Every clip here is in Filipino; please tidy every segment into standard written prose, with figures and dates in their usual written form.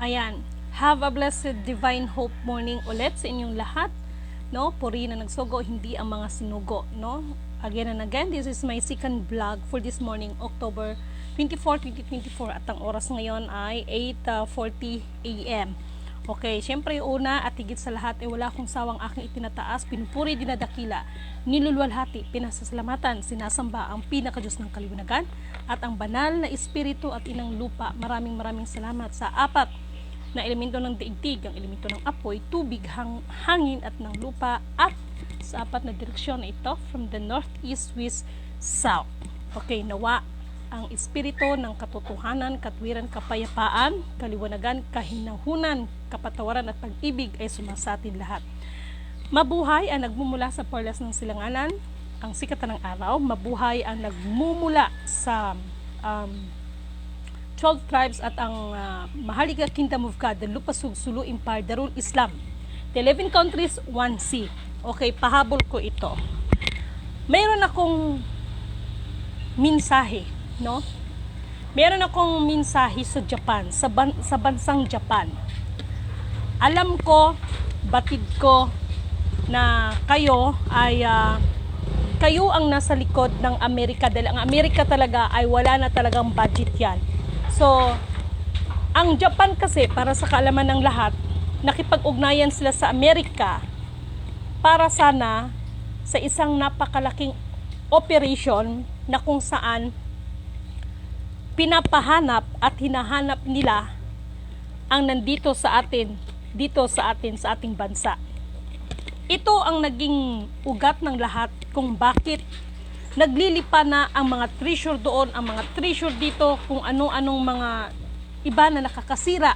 Ayan. Have a blessed divine hope morning ulit sa inyong lahat. No? Puri na nagsugo, hindi ang mga sinugo. No? Again and again, this is my second vlog for this morning, October 24, 2024. At ang oras ngayon ay 8:40 a.m. Okay, syempre una at higit sa lahat ay wala akong sawang aking itinataas, pinupuri, dinadakila, niluluwalhati, pinasasalamatan, sinasamba ang pinaka-Diyos ng kaliwanagan at ang banal na espiritu at inang lupa. Maraming salamat sa apat na elemento ng daigdig, ang elemento ng apoy, tubig, hangin at ng lupa, at sa apat na direksyon na ito, from the north, east, west, south. Okay, nawa ang espiritu ng katotohanan, katwiran, kapayapaan, kaliwanagan, kahinahunan, kapatawaran at pag-ibig ay sumasatin lahat. Mabuhay ang nagmumula sa perlas ng silanganan, ang sikatan ng araw. Mabuhay ang nagmumula sa 12 tribes at ang Mahaliga Kingdom of God, the Lupasug Sulu Empire, Darul Islam, the 11 countries, 1C. Okay, pahabol ko ito. Mayroon akong mensahe, no? Meron akong mensahe sa Japan, sa bansang Japan. Alam ko, batid ko na kayo ay kayo ang nasa likod ng Amerika, dahil ang Amerika talaga ay wala na talagang budget yan. So, ang Japan kasi, para sa kaalaman ng lahat, nakipag-ugnayan sila sa Amerika para sana sa isang napakalaking operation na kung saan pinapahanap at hinahanap nila ang nandito sa atin, sa ating bansa. Ito ang naging ugat ng lahat kung bakit naglilipa na ang mga treasure doon, ang mga treasure dito, kung ano-anong mga iba na nakakasira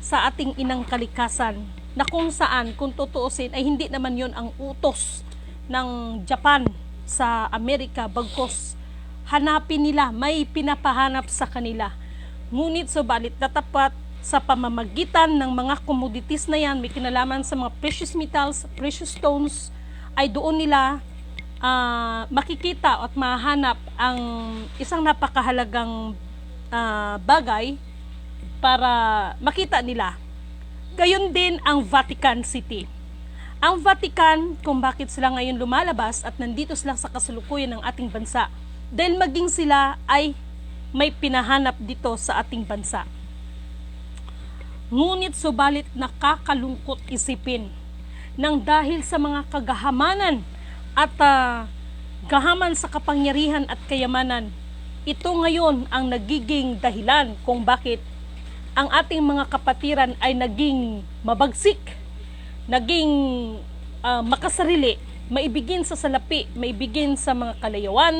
sa ating inang kalikasan, na kung saan, kung tutuusin, ay hindi naman yon ang utos ng Japan sa Amerika, bagkos hanapin nila, may pinapahanap sa kanila. Ngunit subalit tatapat sa pamamagitan ng mga commodities na yan, may kinalaman sa mga precious metals, precious stones, ay doon nila makikita at mahanap ang isang napakahalagang bagay para makita nila. Gayon din ang Vatican City. Ang Vatican, kung bakit sila ngayon lumalabas at nandito sila sa kasalukuyan ng ating bansa, dahil maging sila ay may pinahanap dito sa ating bansa. Ngunit subalit nakakalungkot isipin nang dahil sa mga kagahamanan at gahaman sa kapangyarihan at kayamanan, ito ngayon ang nagiging dahilan kung bakit ang ating mga kapatiran ay naging mabagsik, naging makasarili, maibigin sa salapi, maibigin sa mga kalayawan,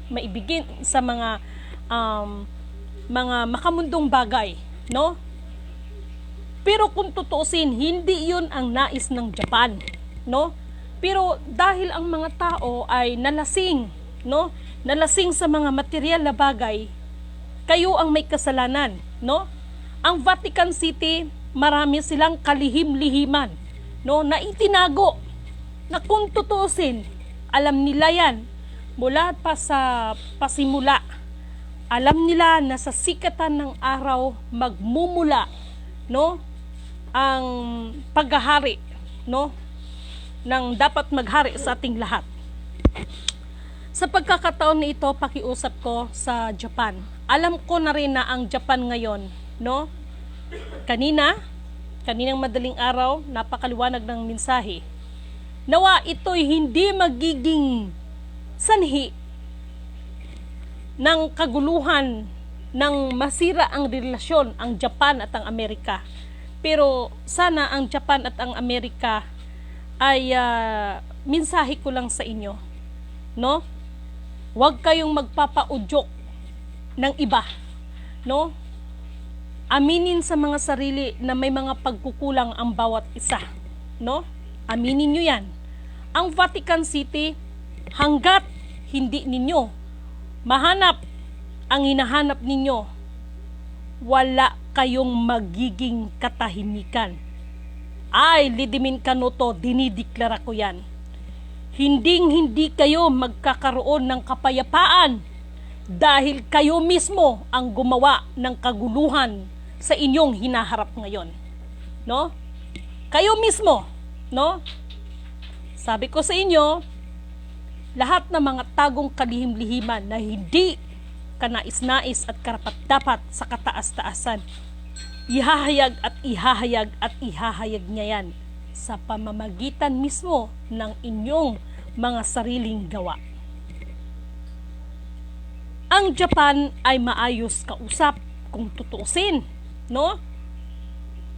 maibigin sa mga makamundong bagay, no? Pero kung tutuusin, hindi 'yun ang nais ng Japan, no? Pero dahil ang mga tao ay nalasing, no? Nalasing sa mga material na bagay, kayo ang may kasalanan, no? Ang Vatican City, marami silang kalihim-lihiman, no? Na itinago, na kung tutuusin, alam nila yan mula pa sa pasimula. Alam nila na sa sikatan ng araw magmumula, no, ang paghahari, no, ng dapat maghari sa ating lahat. Sa pagkakataon na ito, pakiusap ko sa Japan. Alam ko na rin na ang Japan ngayon, no, kaninang madaling araw, napakaliwanag ng mensahe. Nawa ito'y hindi magiging sanhi ng kaguluhan, ng masira ang relasyon ang Japan at ang Amerika. Pero sana ang Japan at ang Amerika ay mensahe ko lang sa inyo, no? Huwag kayong magpapaudyok ng iba, no? Aminin sa mga sarili na may mga pagkukulang ang bawat isa, no? Aminin nyo yan. Ang Vatican City, hanggat hindi ninyo mahanap ang hinahanap ninyo, wala kayong magiging katahimikan. Ay, lidimin kanoto, dinideklara ko yan. Hindi kayo magkakaroon ng kapayapaan dahil kayo mismo ang gumawa ng kaguluhan sa inyong hinaharap ngayon. No? Kayo mismo, no? Sabi ko sa inyo, lahat ng mga tagong kalihim-lihiman na hindi kanais-nais at karapat-dapat sa kataas-taasan, ihahayag at ihahayag at ihahayag niya yan sa pamamagitan mismo ng inyong mga sariling gawa. Ang Japan ay maayos kausap kung tutuusin, no?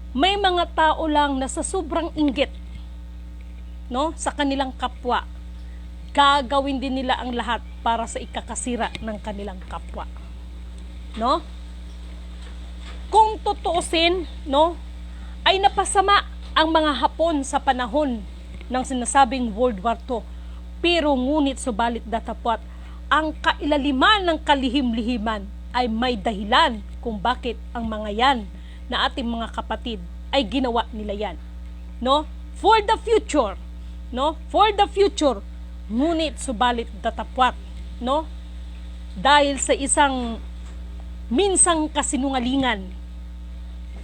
May mga tao lang na sa sobrang inggit, no, sa kanilang kapwa, gagawin din nila ang lahat para sa ikakasira ng kanilang kapwa, no? Kung tutuusin, no, ay napasama ang mga Hapon sa panahon ng sinasabing World War II. Pero ngunit subalit datapwat, ang kailaliman ng kalihim-lihiman ay may dahilan kung bakit ang mga yan na ating mga kapatid ay ginawa nila yan, no? For the future, no? For the future. Ngunit subalit datapwat, no? Dahil sa isang minsang kasinungalingan,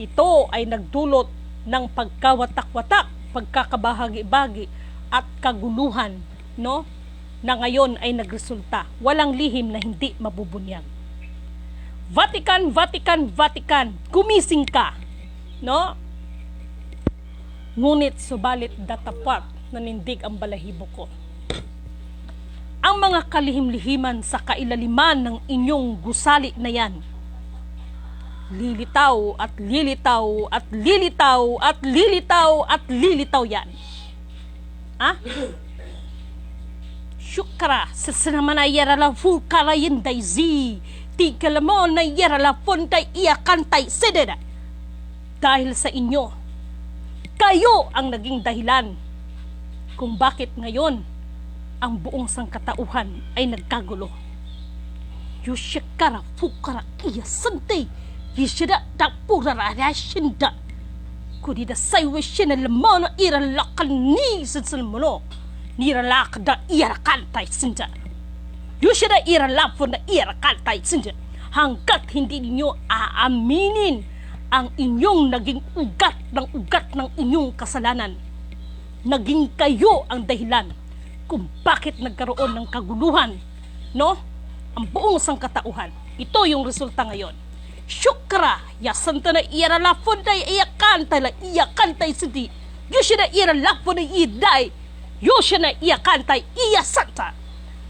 ito ay nagdulot ng pagkawatak-watak, pagkakabahagi-bagi at kaguluhan, no? Na ngayon ay nagresulta. Walang lihim na hindi mabubunyag. Vatican, Vatican, Vatican, gumising ka, no? Ngunit subalit datapwat, nanindig ang balahibo ko. Ang mga kalihim-lihiman sa kailaliman ng inyong gusali na yan, lilitaw at lilitaw at lilitaw at lilitaw at lilitaw yan. Ha? Syukra, sasanaman na yarala fulkara yinday zi, tigala mo na yarala fonday iyakantay sidera. Dahil sa inyo, kayo ang naging dahilan kung bakit ngayon ang buong sangkatauhan ay nagkagulo. Yushikara fukara iya santay, yishida dakpurara rashinda. Kudida saywe shina lamana iralakan ni sansalmono, niralakda irakantay sinda. Yushida iralapon na irakantay sinda. Hanggat hindi ninyo aaminin ang inyong naging ugat ng inyong kasalanan, naging kayo ang dahilan kung bakit nagkaroon ng kaguluhan, no? Ang buong sangkatauhan. Ito yung resulta ngayon. Syukra, yasanta na iaralapon na iyakantay sindi. Yusya na iaralapon na iday. Yusya na iyakantay iyasanta.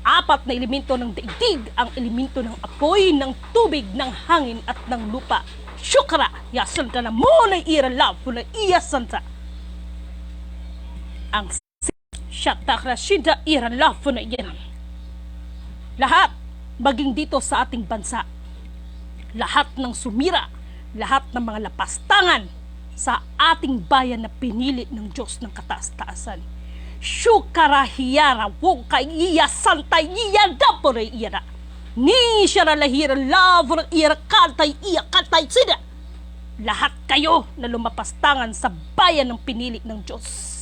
4 na elemento ng daigdig, ang elemento ng apoy, ng tubig, ng hangin at ng lupa. Syukra, yasanta na muna iaralapon na iyasanta. Ang shatakra shida iaralapon na iyan. Lahat, maging dito sa ating bansa, lahat ng sumira, lahat ng mga lapastangan sa ating bayan na pinili ng Diyos ng kataas-taasan. Syukara hiyara wuka iya santay iya dapore iyara. Ni siya lahira lavor iyara kantay iya kantay sida. Lahat kayo na lumapastangan sa bayan ng pinili ng Diyos,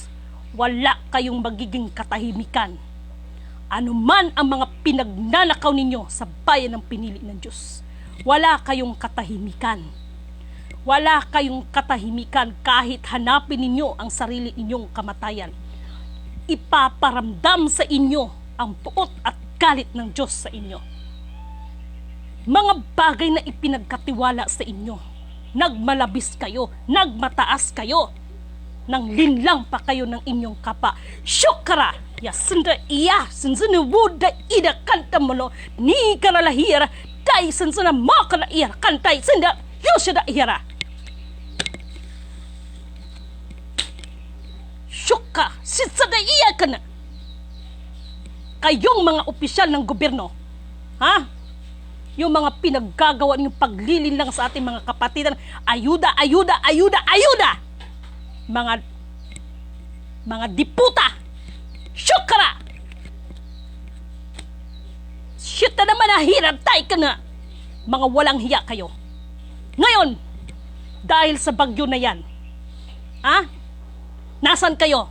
wala kayong magiging katahimikan. Ano man ang mga pinagnanakaw ninyo sa bayan ng pinili ng Diyos, wala kayong katahimikan. Wala kayong katahimikan kahit hanapin ninyo ang sarili ninyong kamatayan. Ipaparamdam sa inyo ang puot at galit ng Diyos sa inyo. Mga bagay na ipinagkatiwala sa inyo, nagmalabis kayo, nagmataas kayo, nang linlang pa kayo ng inyong kapa. Syukra, yasunda iya, sinsuna wuda ida kanta mo ni kalalahira, dahil sinsuna makala iya kantay, sinda, yusada ihara. Syukka, sinsada iya ka na. Kayong mga opisyal ng gobyerno, ha? Yung mga pinaggagawa niyong paglilinlang sa ating mga kapatidan, ayuda, ayuda, ayuda, ayuda! Mga diputa, syukra! Shit na naman, nahirap tayo ka na! Mga walang hiya kayo. Ngayon, dahil sa bagyo na yan, ha? Nasaan kayo?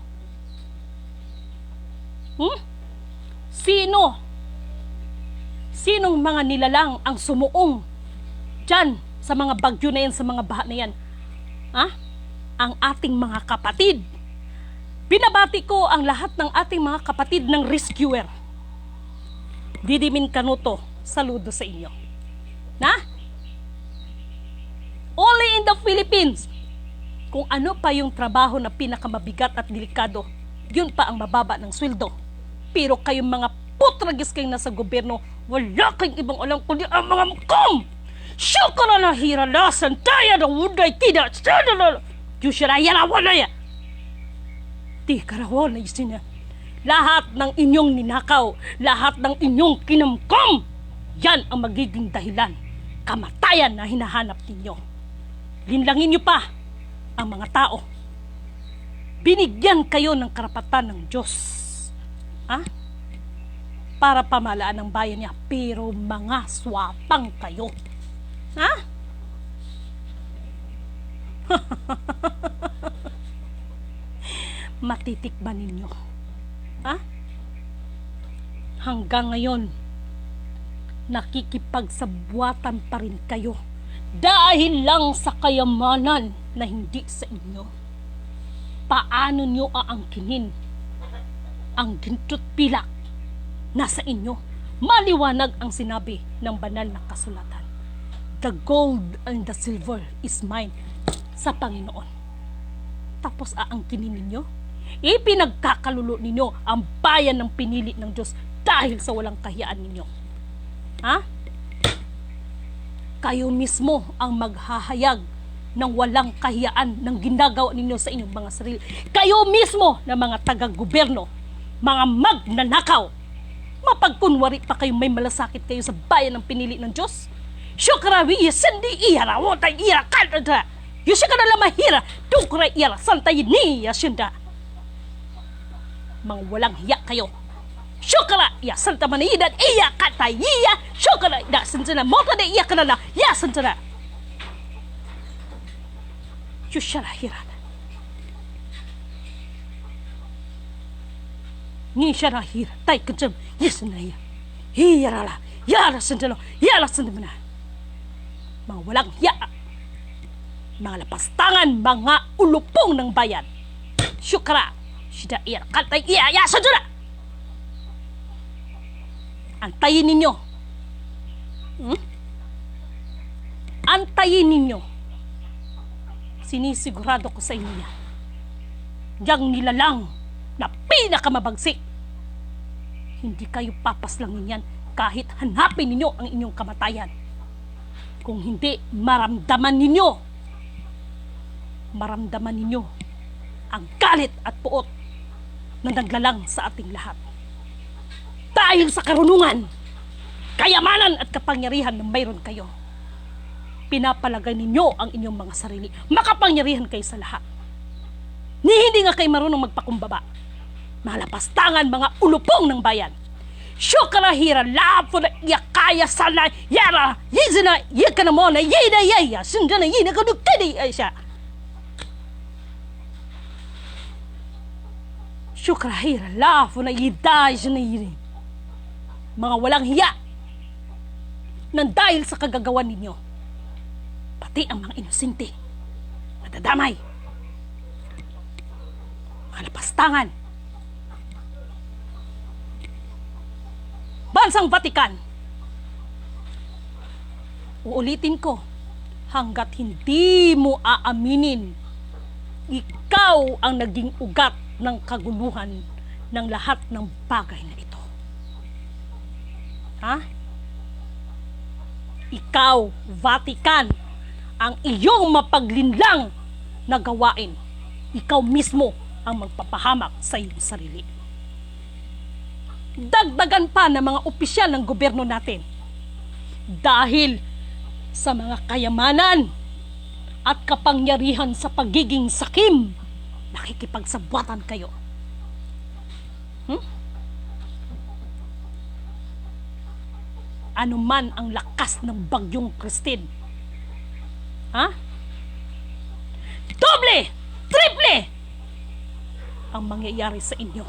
Sinong mga nilalang ang sumuong dyan sa mga bagyo na yan, sa mga baha na yan? Ang ating mga kapatid. Binabati ko ang lahat ng ating mga kapatid ng rescuer. Didimin Canuto, saludo sa inyo. Only in the Philippines, kung ano pa yung trabaho na pinakamabigat at delikado, yun pa ang mababa ng sweldo. Pero kayong mga putragis kayong nasa gobyerno, wala kayong ibang alam kundi ang mga mukong! Syukara na hirala, santaya na wuday kida, sadala, yushara yara walaya. Di karawa na isina. Lahat ng inyong ninakaw, lahat ng inyong kinamkom, yan ang magiging dahilan, kamatayan na hinahanap ninyo. Linlangin nyo pa ang mga tao. Binigyan kayo ng karapatan ng Diyos. Para pamalaan ng bayan niya, pero mga swapang kayo. Matitikman ninyo. Hanggang ngayon, nakikipagsabwatan pa rin kayo dahil lang sa kayamanan na hindi sa inyo. Paano nyo aangkinin ang ginto't pilak nasa inyo? Maliwanag ang sinabi ng banal na kasulatan. The gold and the silver is mine sa Panginoon. Tapos aangkinin ninyo? Ipinagkakalulo ninyo ang bayan ng pinili ng Diyos dahil sa walang kahiyaan ninyo. Kayo mismo ang maghahayag ng walang kahiyaan ng ginagawa ninyo sa inyong mga sarili. Kayo mismo na mga taga-gobyerno, mga magnanakaw, mapagkunwari pa kayo may malasakit kayo sa bayan ng pinili ng Diyos. Syukrawi yasindi iyara wotay iyara kadada. Yusyakara lamahira tukra iyara santay ni yasinda. Mga walang hiya kayo. Syukara ya santa manida iya katay iya syukara da santana mota de iya kanala ya santana. Yusyara hirana. Ni syara hira tay kecem yesna ya. Hiyarala yara santana yara santana. Mga walang hiya, mga lapastangan, mga ulupong ng bayan. Syukra, sida iya, katay iya, ya sadura. Antayin ninyo. Antayin ninyo. Sinisigurado ko sa inyo yan. Yang nilalang na pinakamabagsik. Hindi kayo papaslangin yan kahit hanapin ninyo ang inyong kamatayan. Kung hindi, maramdaman ninyo ang galit at puot na naglalang sa ating lahat. Dahil sa karunungan, kayamanan at kapangyarihan na mayroon kayo, pinapalagay ninyo ang inyong mga sarili. Makapangyarihan kayo sa lahat. Hindi nga kayo marunong magpakumbaba. Mga lapastangan, mga ulupong ng bayan. Syukara hira lapo na yakaya sana yara yizina yakana mo na yida yaya sundana yina kanu kedi aisha. Syukara hira lapo na yida yizina yiri. Mga walang hiya nang dahil sa kagagawan ninyo, pati ang mga inosente nadadamay. Mga lapastangan. Bansang Vatican. Uulitin ko, hanggat hindi mo aaminin, ikaw ang naging ugat ng kaguluhan ng lahat ng bagay na ito. Ikaw, Vatican, ang iyong mapaglinlang na gawain. Ikaw mismo ang magpapahamak sa iyong sarili. Dagdagan pa ng mga opisyal ng gobyerno natin dahil sa mga kayamanan at kapangyarihan sa pagiging sakim, nakikipagsabwatan kayo. Ano man ang lakas ng bagyong Christine, doble, triple ang mangyayari sa inyo.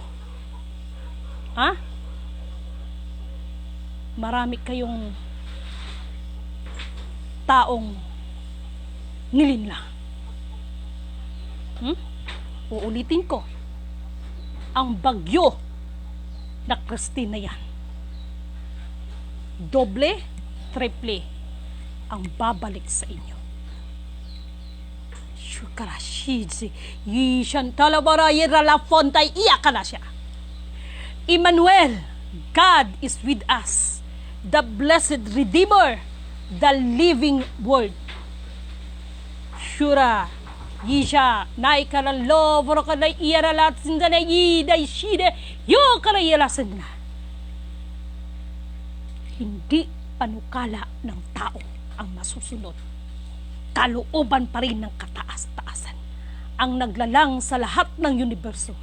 Marami kayong taong Nilinla. Uulitin ko. Ang bagyo na Christine na yan. Doble, triple ang babalik sa inyo. Shukara shizi, yishan talabara yirala fontay iyaka na siya. Emmanuel, God is with us. The blessed Redeemer, the living Word. Shura, yisha, naikaralo, vorokanay iyaralat sindana yiday shide, yokarayalasan na. Hindi panukala ng tao ang masusunod. Kalooban pa rin ng kataas-taasan ang naglalang sa lahat ng universo.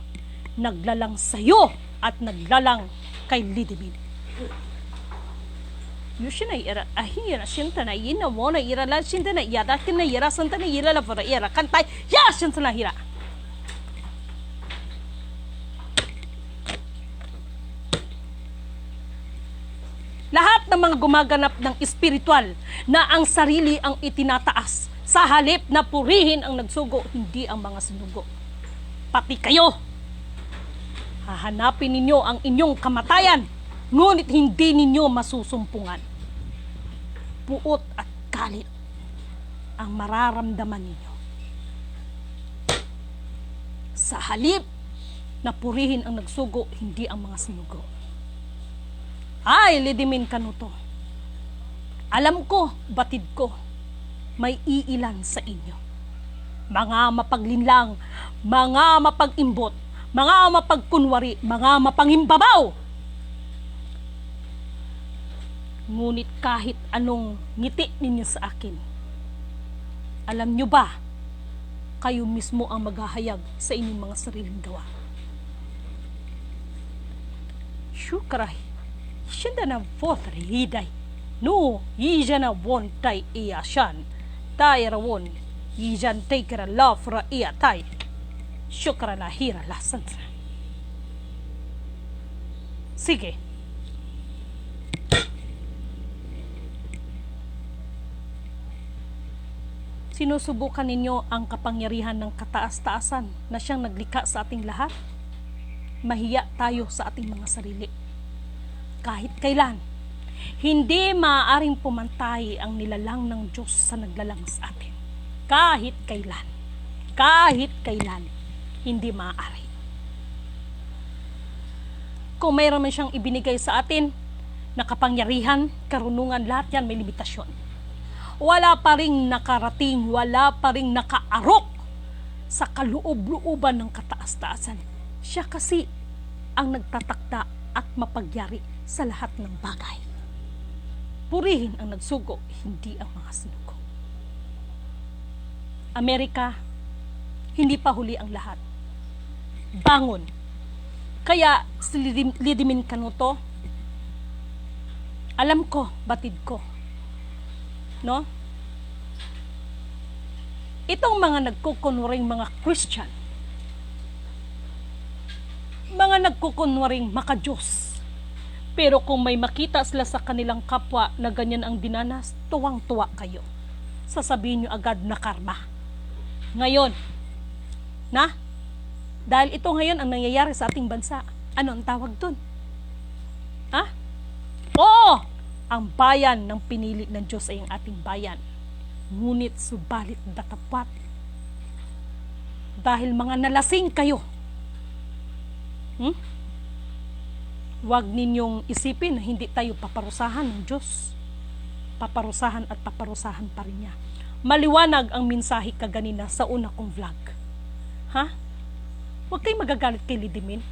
Naglalang sa iyo at naglalang kay Lidimil. Yushina ira ahira shinta na ina mona ira la shinta na ira kina ira santa na ira la para ira kantay ya shinta na hira. Lahat ng mga gumaganap ng espiritual na ang sarili ang itinataas sa halip na purihin ang nagsugo, hindi ang mga sinugo. Pati kayo, hahanapin ninyo ang inyong kamatayan, ngunit hindi ninyo masusumpungan. Puot at galit ang mararamdaman ninyo. Sa halip na purihin ang nagsugo, hindi ang mga sinugo. Ay, Lidimin Kanuto. Alam ko, batid ko, may iilan sa inyo. Mga mapaglinlang, mga mapagimbot, mga mapagkunwari, mga mapangimbabaw. Ngunit kahit anong ngiti ninyo sa akin, alam nyo ba, kayo mismo ang maghahayag sa inyong mga sariling gawa. Syukray. Shinda na votre hiday. No, yija na won tay iya shan. Tay rawon, yijan tay kara love ra iya tay. Syukra na hira lasan. Sige. Sinusubukan ninyo ang kapangyarihan ng kataas-taasan na siyang naglikha sa ating lahat? Mahiya tayo sa ating mga sarili. Kahit kailan, hindi maaaring pumantay ang nilalang ng Diyos sa naglalang sa atin. Kahit kailan, hindi maaari. Kung mayroon man siyang ibinigay sa atin na kapangyarihan, karunungan, lahat yan may limitasyon. Wala pa ring nakarating, wala pa ring nakaarok sa kaloob-looban ng kataas-taasan. Siya kasi ang nagtatakda at mapagyari sa lahat ng bagay. Purihin ang nagsugo, hindi ang mga sinugo. Amerika, hindi pa huli ang lahat. Bangon. Kaya si Lidimin Kanuto, alam ko, batid ko. No? Itong mga nagkukunwaring mga Christian, mga nagkukunwaring maka-Diyos, pero kung may makita sila sa kanilang kapwa na ganyan ang dinanas, tuwang-tuwa kayo. Sasabihin nyo agad na karma. Ngayon, dahil ito ngayon ang nangyayari sa ating bansa, ano ang tawag dun? Oo! Ang bayan ng pinili ng Diyos ay ang ating bayan. Ngunit subalit datapwat. Dahil mga nalasing kayo, huwag ninyong isipin na hindi tayo paparusahan ng Diyos. Paparusahan at paparusahan pa rin niya. Maliwanag ang mensahe kaganina sa una kong vlog. Huwag kayong magagalit kay Lidimin.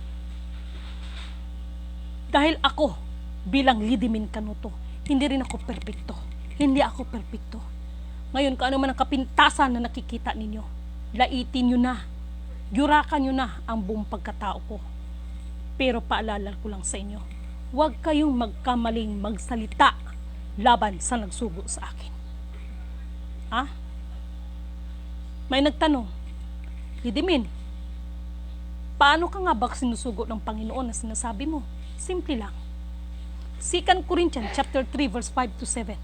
Dahil ako, bilang Lidimin Kanuto, hindi rin ako perpekto. Hindi ako perpekto. Ngayon, kung ano man ang kapintasan na nakikita ninyo, laitin nyo na, yurakan nyo na ang buong pagkatao ko. Pero paalala ko lang sa inyo, huwag kayong magkamaling magsalita laban sa nagsugo sa akin. May nagtanong, Lidimin, paano ka nga ba sinusugo ng Panginoon na sinasabi mo? Simple lang. 2 Corinthians chapter 3 verse 5 to 7.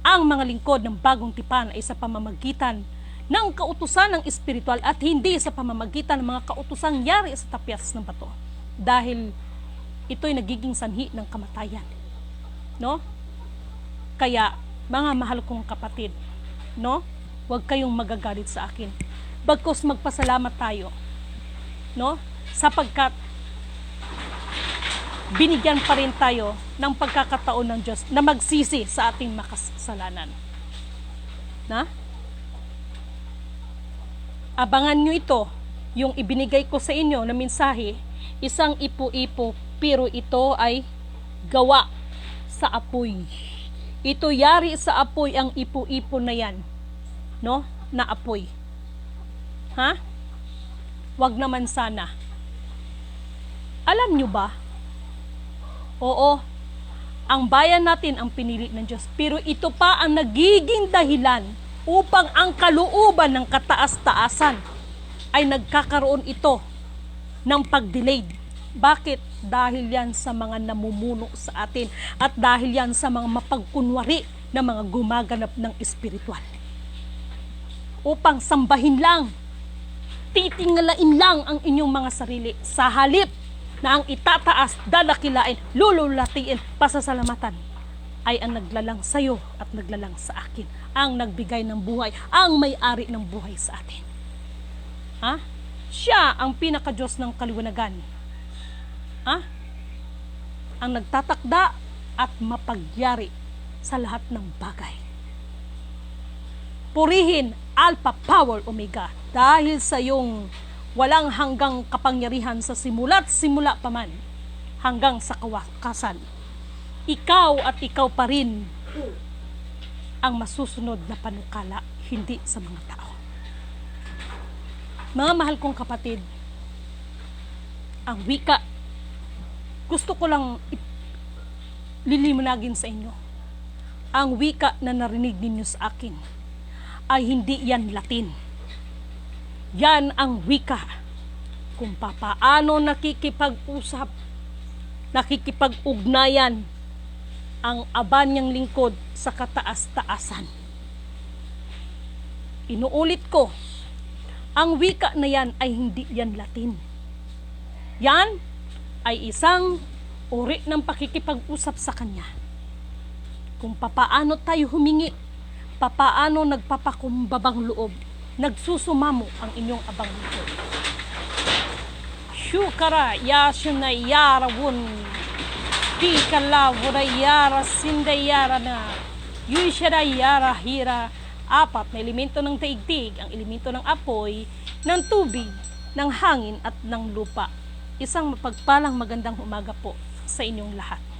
Ang mga lingkod ng bagong tipan ay sa pamamagitan ng kautusan ng espiritual at hindi sa pamamagitan ng mga kautusang yari sa tapyas ng bato. Dahil ito'y nagiging sanhi ng kamatayan. No? Kaya, mga mahal kong kapatid, no? Huwag kayong magagalit sa akin. Bagkus magpasalamat tayo, no? Sapagkat binigyan pa rin tayo ng pagkakataon ng Diyos na magsisi sa ating makasalanan. Na? Abangan nyo ito, yung ibinigay ko sa inyo na mensahe, isang ipo-ipo, pero ito ay gawa sa apoy. Ito yari sa apoy ang ipo-ipo na yan, no? Na apoy. Ha? Wag naman sana. Alam nyo ba? Oo, ang bayan natin ang pinili ng Diyos, pero ito pa ang nagiging dahilan upang ang kalooban ng kataas-taasan ay nagkakaroon ito ng pag-delayed. Bakit? Dahil yan sa mga namumuno sa atin at dahil yan sa mga mapagkunwari na mga gumaganap ng espiritual. Upang sambahin lang, titingalain lang ang inyong mga sarili sa halip na ang itataas, dadakilain, lululatiin, pasasalamatan ay ang naglalang sa iyo at naglalang sa akin, ang nagbigay ng buhay, ang may-ari ng buhay sa atin. Ha? Siya ang pinaka-Diyos ng kaliwanagan. Ha? Ang nagtatakda at mapagyari sa lahat ng bagay. Purihin Alpha, Power, Omega dahil sa iyong walang hanggang kapangyarihan sa simula't simula pa man hanggang sa kawakasan. Ikaw at ikaw pa rin ang masusunod na panukala, hindi sa mga tao. Mga mahal kong kapatid, ang wika, gusto ko lang lilimunagin sa inyo. Ang wika na narinig ninyo sa akin ay hindi yan Latin. Yan ang wika kung papaano nakikipag-usap, nakikipag-ugnayan ang abanyang lingkod sa kataas-taasan. Inuulit ko, ang wika na yan ay hindi yan Latin. Yan ay isang uri ng pakikipag-usap sa Kanya. Kung papaano tayo humingi, papaano nagpapakumbabang loob, nagsusumamo ang inyong abang loob. Shukara yasunay yarawun di kalawura yara sindayara na yushara yara hira. Apat na elemento ng daigdig, ang elemento ng apoy, ng tubig, ng hangin at ng lupa. Isang mapagpalang magandang umaga po sa inyong lahat.